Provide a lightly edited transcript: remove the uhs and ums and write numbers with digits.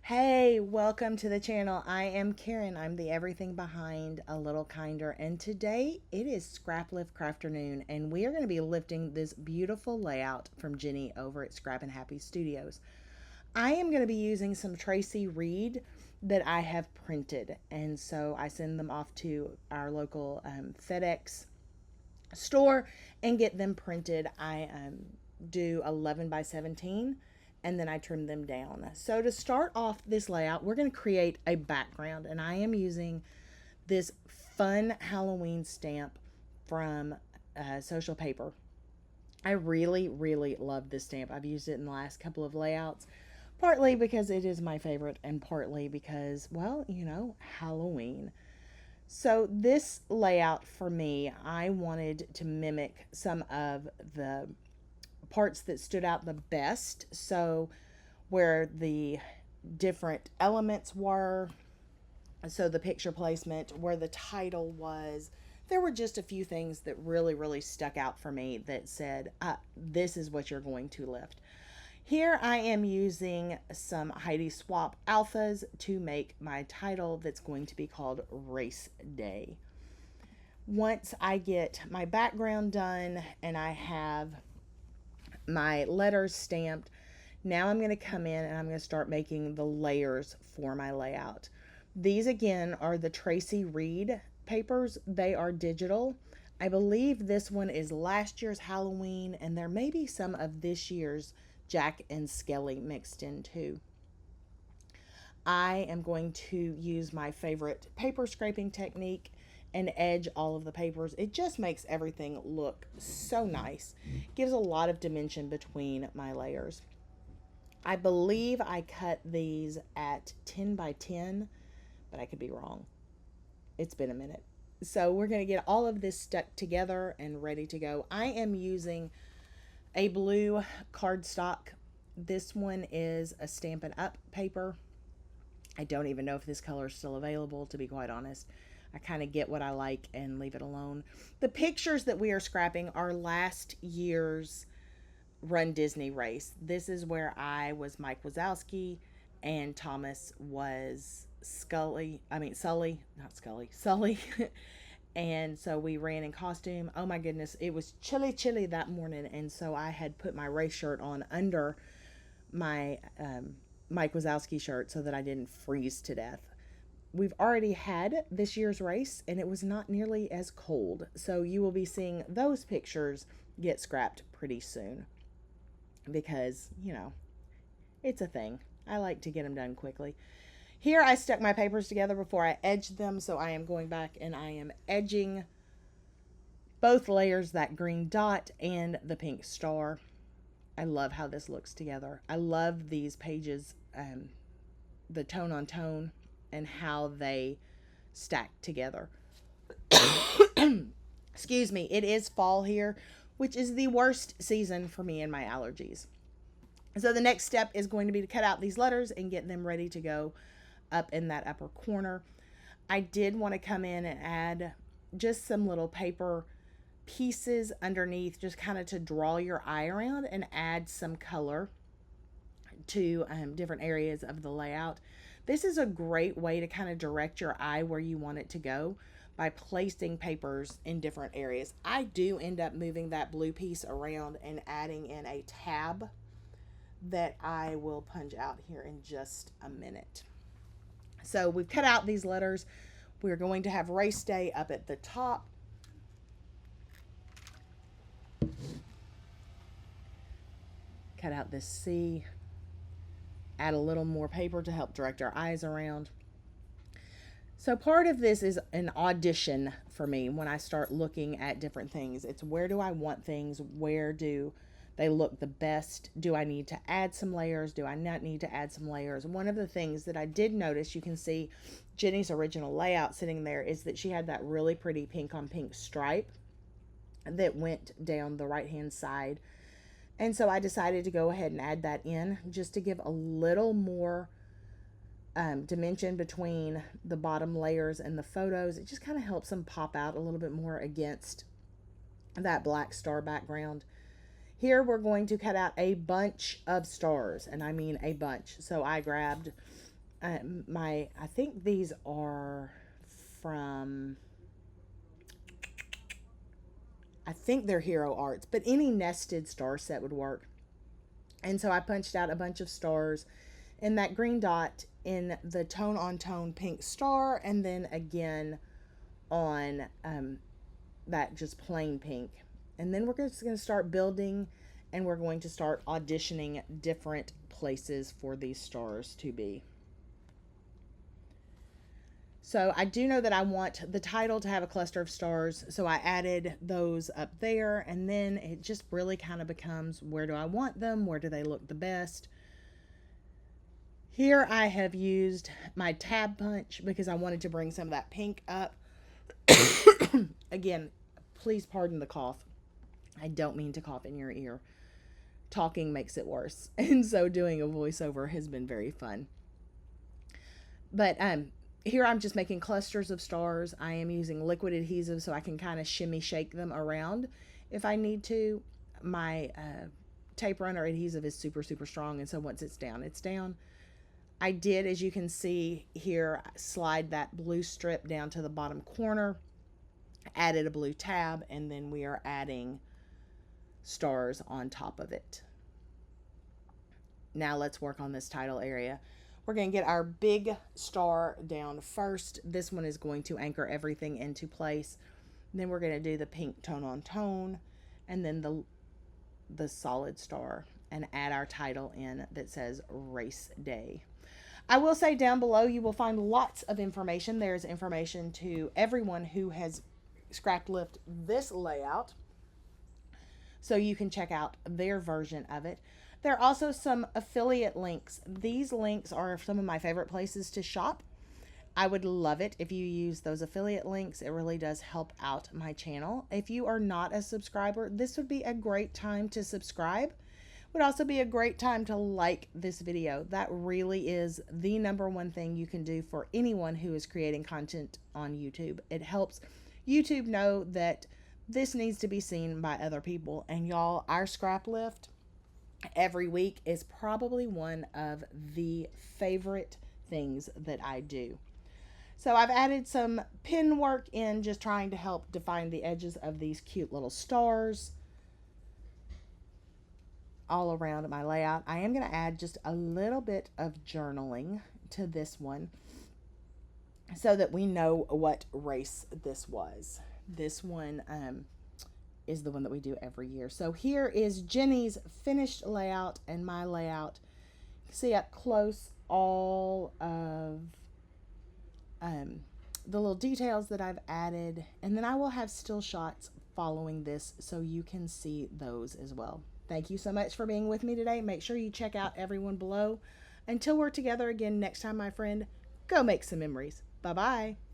Hey, welcome to the channel. I am Karen. I'm the everything behind A Little Kinder, and today it is Scraplift Crafternoon, and we are going to be lifting this beautiful layout from Jenny over at Scrappin Happy Studios. I am going to be using some Tracy Reed that I have printed, and so I send them off to our local FedEx store and get them printed. I do 11 by 17 and then I trim them down. So to start off this layout, we're going to create a background, and I am using this fun Halloween stamp from Social Paper. I really love this stamp. I've used it in the last couple of layouts, partly because it is my favorite and partly because, well, Halloween. So this layout for me, I wanted to mimic some of the parts that stood out the best. So where the different elements were, so the picture placement, where the title was, there were just a few things that really stuck out for me that said, this is what you're going to lift. Here I am using some Heidi Swap alphas to make my title that's going to be called Race Day. Once I get my background done and I have my letters stamped, now I'm going to come in and I'm going to start making the layers for my layout. These again are the Tracy Reed papers. They are digital. I believe this one is last year's Halloween, and there may be some of this year's Jack and Skelly mixed in too. I am going to use my favorite paper scraping technique and edge all of the papers. It just makes everything look so nice. Gives a lot of dimension between my layers. I believe I cut these at 10 by 10, but I could be wrong. It's been a minute. So we're going to get all of this stuck together and ready to go. I am using a blue cardstock. This one is a Stampin' Up paper. I don't even know if this color is still available, to be quite honest. I kind of get what I like and leave it alone. The pictures that we are scrapping are last year's Run Disney race. This is where I was Mike Wazowski and Thomas was Sully, not Scully, Sully. And so we ran in costume. Oh my goodness, it was chilly that morning, and so I had put my race shirt on under my Mike Wazowski shirt so that I didn't freeze to death. We've already had this year's race, and it was not nearly as cold, so you will be seeing those pictures get scrapped pretty soon because, it's a thing. I like to get them done quickly. Here I stuck my papers together before I edged them, so I am going back and I am edging both layers, that green dot and the pink star. I love how this looks together. I love these pages, the tone on tone, and how they stack together. Excuse me, it is fall here, which is the worst season for me and my allergies. So the next step is going to be to cut out these letters and get them ready to go up in that upper corner. I did want to come in and add just some little paper pieces underneath, just kind of to draw your eye around and add some color to different areas of the layout. This is a great way to kind of direct your eye where you want it to go by placing papers in different areas. I do end up moving that blue piece around and adding in a tab that I will punch out here in just a minute. So we've cut out these letters. We're going to have Race Day up at the top. Cut out this C. Add a little more paper to help direct our eyes around. So part of this is an audition for me when I start looking at different things. It's where do I want things? Where do they look the best? Do I need to add some layers? Do I not need to add some layers? One of the things that I did notice, you can see Jenny's original layout sitting there, is that she had that really pretty pink on pink stripe that went down the right hand side. And so I decided to go ahead and add that in just to give a little more dimension between the bottom layers and the photos. It just kind of helps them pop out a little bit more against that black star background. Here we're going to cut out a bunch of stars, and I mean a bunch. So I grabbed I think these are from, I think they're Hero Arts, but any nested star set would work. And so I punched out a bunch of stars in that green dot in the tone on tone pink star, and then again on that just plain pink. And then we're just going to start building, and we're going to start auditioning different places for these stars to be. So I do know that I want the title to have a cluster of stars, so I added those up there, and then it just really kind of becomes, where do I want them? Where do they look the best? Here I have used my tab punch because I wanted to bring some of that pink up. Again, please pardon the cough. I don't mean to cough in your ear. Talking makes it worse, and so doing a voiceover has been very fun. But here I'm just making clusters of stars. I am using liquid adhesive so I can kind of shimmy shake them around if I need to. My tape runner adhesive is super, super strong, and so once it's down, it's down. I did, as you can see here, slide that blue strip down to the bottom corner, added a blue tab, and then we are adding stars on top of it. Now let's work on this title area. We're going to get our big star down first. This one is going to anchor everything into place. Then we're going to do the pink tone on tone, and then the solid star, and add our title in that says Race Day. I will say down below you will find lots of information. There's information to everyone who has scraplift this layout, so you can check out their version of it. There are also some affiliate links. These links are some of my favorite places to shop. I would love it if you use those affiliate links. It really does help out my channel. If you are not a subscriber, this would be a great time to subscribe. Would also be a great time to like this video. That really is the number one thing you can do for anyone who is creating content on YouTube. It helps YouTube know that this needs to be seen by other people. And y'all, our scrap lift every week is probably one of the favorite things that I do. So I've added some pin work in, just trying to help define the edges of these cute little stars all around my layout. I am going to add just a little bit of journaling to this one so that we know what race this was. This one is the one that we do every year. So here is Jenny's finished layout and my layout. See up close all of the little details that I've added, and then I will have still shots following this so you can see those as well. Thank you so much for being with me today. Make sure you check out everyone below. Until we're together again next time, my friend, go make some memories. Bye-bye.